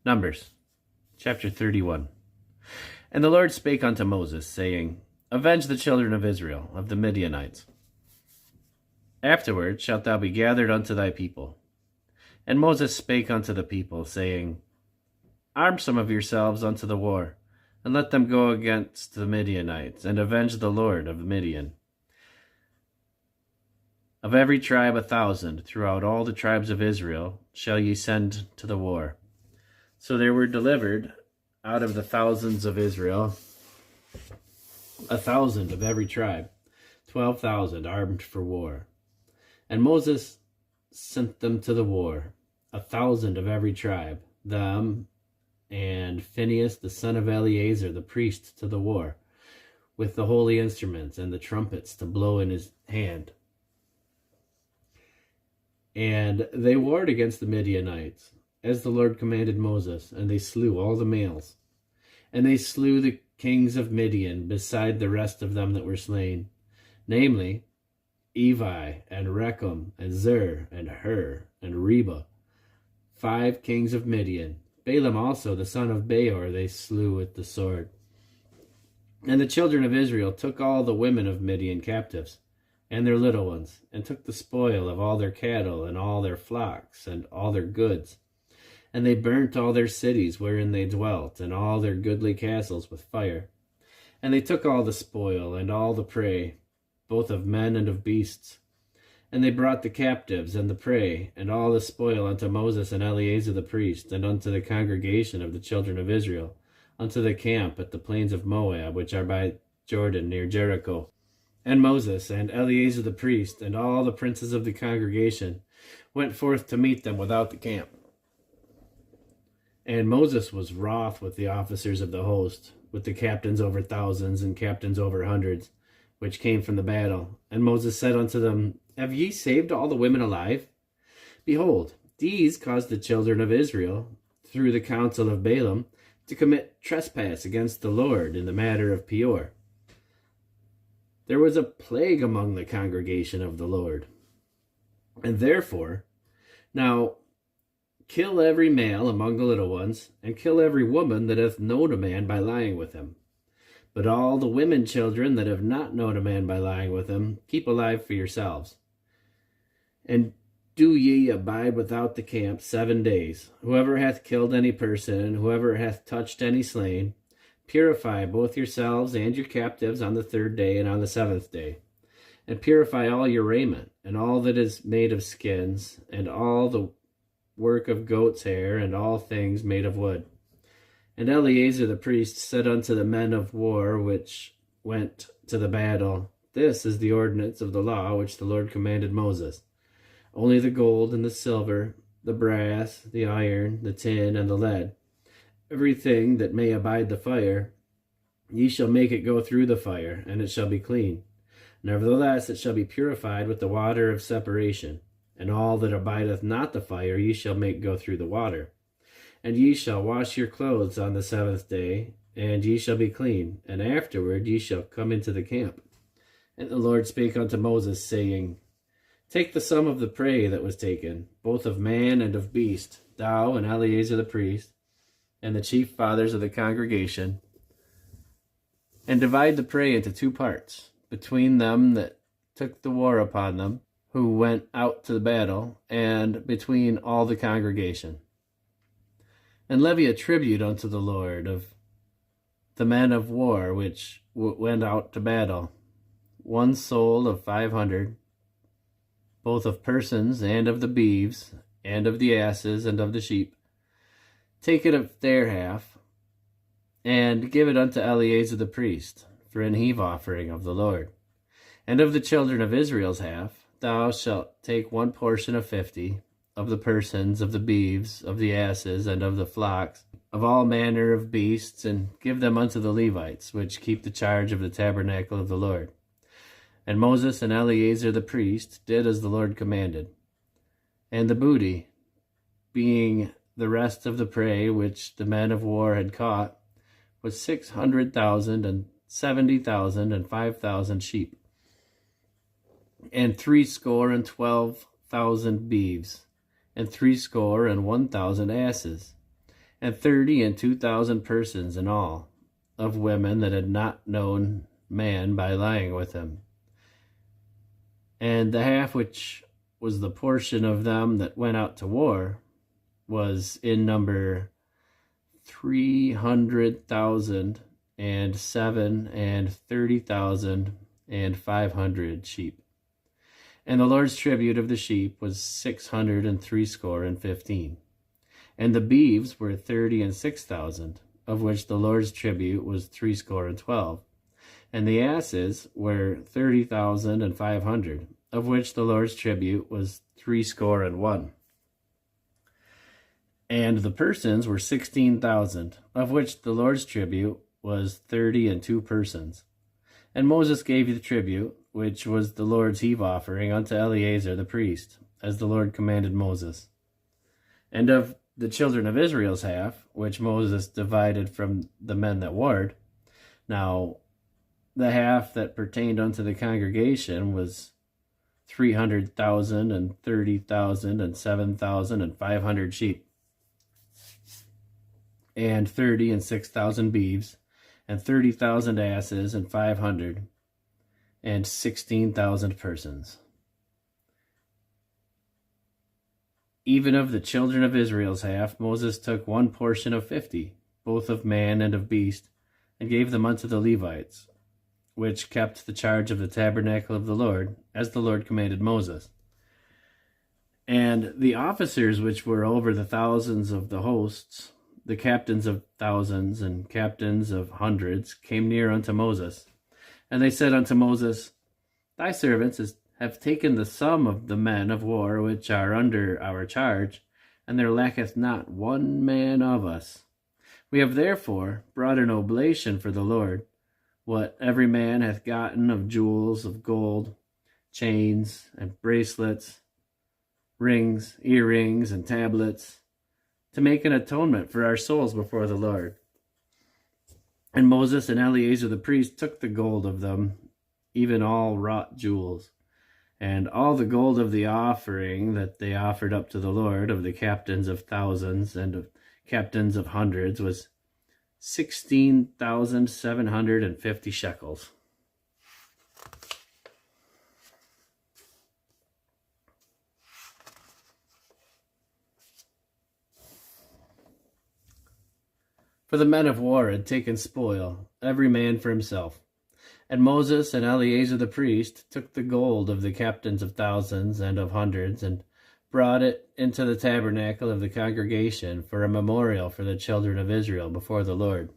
Numbers, chapter 31. And the Lord spake unto Moses, saying, Avenge the children of Israel of the Midianites. Afterward shalt thou be gathered unto thy people. And Moses spake unto the people, saying, Arm some of yourselves unto the war, and let them go against the Midianites, and avenge the Lord of Midian. Of every tribe 1,000 throughout all the tribes of Israel shall ye send to the war. So there were delivered out of the thousands of Israel 1,000 of every tribe, 12,000 armed for war. And Moses sent them to the war, 1,000 of every tribe, them and Phinehas the son of Eleazar the priest to the war, with the holy instruments and the trumpets to blow in his hand. And they warred against the Midianites, as the Lord commanded Moses, and they slew all the males. And they slew the kings of Midian, beside the rest of them that were slain, namely, Evi, and Rechem, and Zur, and Hur, and Reba, 5 kings of Midian. Balaam also, the son of Beor, they slew with the sword. And the children of Israel took all the women of Midian captives, and their little ones, and took the spoil of all their cattle, and all their flocks, and all their goods. And they burnt all their cities wherein they dwelt, and all their goodly castles with fire. And they took all the spoil, and all the prey, both of men and of beasts. And they brought the captives and the prey, and all the spoil unto Moses and Eleazar the priest, and unto the congregation of the children of Israel, unto the camp at the plains of Moab, which are by Jordan near Jericho. And Moses and Eleazar the priest, and all the princes of the congregation, went forth to meet them without the camp. And Moses was wroth with the officers of the host, with the captains over thousands and captains over hundreds, which came from the battle. And Moses said unto them, Have ye saved all the women alive? Behold, these caused the children of Israel, through the counsel of Balaam, to commit trespass against the Lord in the matter of Peor. There was a plague among the congregation of the Lord. And therefore, now kill every male among the little ones, and kill every woman that hath known a man by lying with him. But all the women children that have not known a man by lying with him, keep alive for yourselves. And do ye abide without the camp 7 days. Whoever hath killed any person, whoever hath touched any slain, purify both yourselves and your captives on the 3rd day and on the 7th day. And purify all your raiment, and all that is made of skins, and all the work of goat's hair, and all things made of wood. And Eleazar the priest said unto the men of war which went to the battle, This is the ordinance of the law which the Lord commanded Moses. Only the gold and the silver, the brass, the iron, the tin, and the lead, everything that may abide the fire, ye shall make it go through the fire, and it shall be clean. Nevertheless it shall be purified with the water of separation. And all that abideth not the fire ye shall make go through the water. And ye shall wash your clothes on the 7th day, and ye shall be clean, and afterward ye shall come into the camp. And the Lord spake unto Moses, saying, Take the sum of the prey that was taken, both of man and of beast, thou and Eleazar the priest, and the chief fathers of the congregation, and divide the prey into 2 parts, between them that took the war upon them, who went out to the battle, and between all the congregation. And levy a tribute unto the Lord of the men of war which went out to battle, 1 soul of 500, both of persons and of the beeves, and of the asses, and of the sheep. Take it of their half, and give it unto Eleazar the priest, for an heave offering of the Lord. And of the children of Israel's half, thou shalt take 1 portion of 50, of the persons, of the beeves, of the asses, and of the flocks, of all manner of beasts, and give them unto the Levites, which keep the charge of the tabernacle of the Lord. And Moses and Eleazar the priest did as the Lord commanded. And the booty, being the rest of the prey which the men of war had caught, was 600,000, and 70,000, and 5,000 sheep, and threescore and 12,000 beeves, and 1,000 asses, and 32,000 persons in all, of women that had not known man by lying with him. And the half which was the portion of them that went out to war was in number 300,000 and 30,500 sheep. And the Lord's tribute of the sheep was 615. And the beeves were 36,000, of which the Lord's tribute was 12. And the asses were 30,500, of which the Lord's tribute was 61. And the persons were 16,000, of which the Lord's tribute was 32 persons. And Moses gave the tribute, which was the Lord's heave offering, unto Eleazar the priest, as the Lord commanded Moses. And of the children of Israel's half, which Moses divided from the men that warred, now the half that pertained unto the congregation was 300,000 and 30,000 and 7,500 sheep, and 36,000 beeves, and 30,000 asses, and 500, and 16,000 persons. Even of the children of Israel's half, Moses took one portion of 50, both of man and of beast, and gave them unto the Levites, which kept the charge of the tabernacle of the Lord, as the Lord commanded Moses. And the officers which were over the thousands of the hosts, the captains of thousands and captains of hundreds, came near unto Moses. And they said unto Moses, Thy servants have taken the sum of the men of war which are under our charge, and there lacketh not one man of us. We have therefore brought an oblation for the Lord, what every man hath gotten of jewels of gold, chains and bracelets, rings, earrings, and tablets, to make an atonement for our souls before the Lord. And Moses and Eleazar the priest took the gold of them, even all wrought jewels, and all the gold of the offering that they offered up to the Lord of the captains of thousands and of captains of hundreds was 16,750 shekels. For the men of war had taken spoil, every man for himself. And Moses and Eleazar the priest took the gold of the captains of thousands and of hundreds, and brought it into the tabernacle of the congregation for a memorial for the children of Israel before the Lord.